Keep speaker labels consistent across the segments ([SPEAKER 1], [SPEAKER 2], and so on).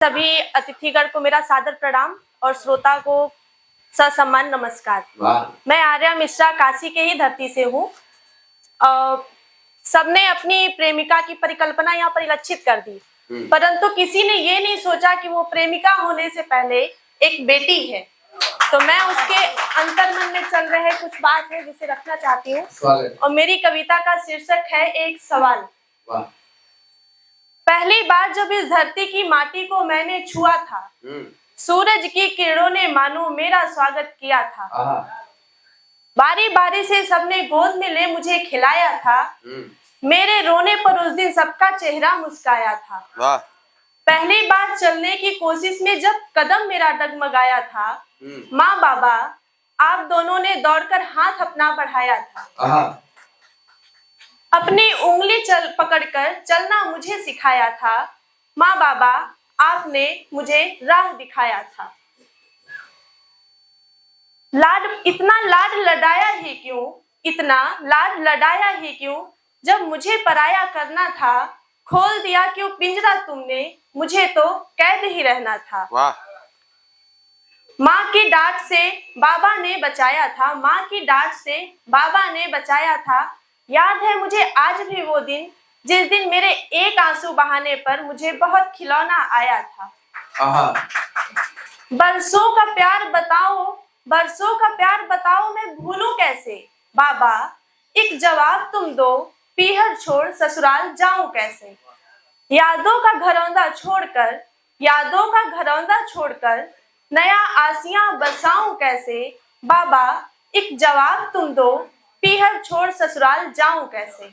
[SPEAKER 1] सभी अतिथिगण को मेरा सादर प्रणाम और श्रोता को ससम्मान नमस्कार। मैं आर्या मिश्रा काशी के ही धरती से हूँ। सबने अपनी प्रेमिका की परिकल्पना यहाँ परिलक्षित कर दी, परंतु किसी ने ये नहीं सोचा कि वो प्रेमिका होने से पहले एक बेटी है। तो मैं उसके अंतर्मन में चल रहे कुछ बात है जिसे रखना चाहती हूँ, और मेरी कविता का शीर्षक है एक सवाल। पहली बार जब इस धरती की माटी को मैंने छुआ था, सूरज की किरणों ने मानो मेरा स्वागत किया था। बारी बारी से सबने गोद में ले मुझे खिलाया था। मेरे रोने पर उस दिन सबका चेहरा मुस्काया था। पहली बार चलने की कोशिश में जब कदम मेरा डगमगाया था, माँ बाबा आप दोनों ने दौड़कर हाथ अपना बढ़ाया था। अपनी उंगली पकड़कर चलना मुझे सिखाया था। माँ बाबा आपने मुझे राह दिखाया था। इतना लाड लडाया ही क्यों, इतना लाड लडाया ही क्यों, जब मुझे पराया करना था। खोल दिया क्यों पिंजरा तुमने, मुझे तो कैद ही रहना था। माँ की डांट से बाबा ने बचाया था, माँ की डांट से बाबा ने बचाया था। याद है मुझे आज भी वो दिन, जिस दिन मेरे एक आंसू बहाने पर मुझे बहुत खिलौना आया था। बरसों का प्यार बताओ, बरसों का प्यार बताओ मैं भूलूं कैसे। बाबा एक जवाब तुम दो, पीहर छोड़ ससुराल जाऊं कैसे। यादों का घरौंदा छोड़कर, यादों का घरौंदा छोड़कर नया आसियां बसाऊं कैसे। बाबा एक जवाब तुम दो, पीहर छोड़ ससुराल जाऊं कैसे।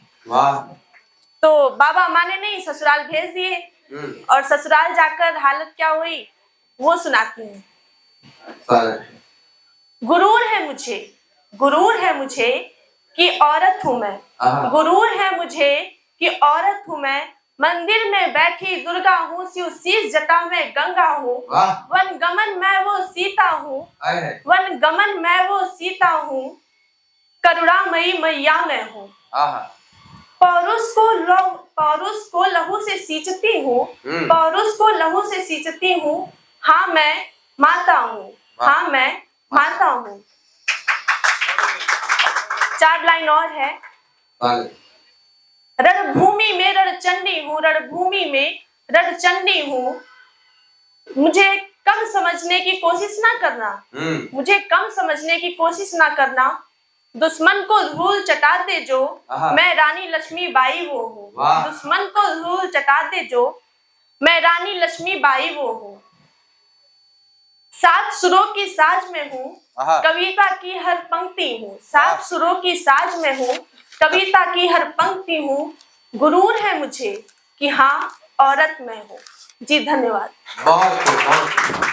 [SPEAKER 1] तो बाबा माने नहीं, ससुराल भेज दिए, और ससुराल जाकर हालत क्या हुई वो सुनाती हूँ। गुरूर है मुझे, गुरूर है मुझे कि औरत हूँ मैं। गुरूर है मुझे कि औरत हूँ मैं। मंदिर में बैठी दुर्गा हूँ, शिव शीश जटा में गंगा हूँ। वन गमन मैं वो सीता हूँ, वन गमन मैं वो सीता हूँ। करुणामयी मैया मैं हूँ। पौरुष को लहू से सींचती हूँ, पौरुष को लहू से सींचती हूँ। हाँ मैं माता हूँ, हाँ मैं माता हूँ। 4 लाइन और है। रणभूमि में रणचंडी हूँ, रणभूमि में रणचंडी हूँ। मुझे कम समझने की कोशिश ना करना, मुझे कम समझने की कोशिश ना करना। दुश्मन को धूल चटाते जो मैं रानी लक्ष्मी बाई वो हूँ। दुश्मन को धूल चटाते जो मैं रानी लक्ष्मी बाई वो हूँ। 7 सुरों की साज में हूँ, कविता की हर पंक्ति हूँ। 7 सुरों की साज में हूँ, कविता की हर पंक्ति हूँ। गुरूर है मुझे कि हाँ औरत मैं हूँ। जी धन्यवाद।
[SPEAKER 2] बहुत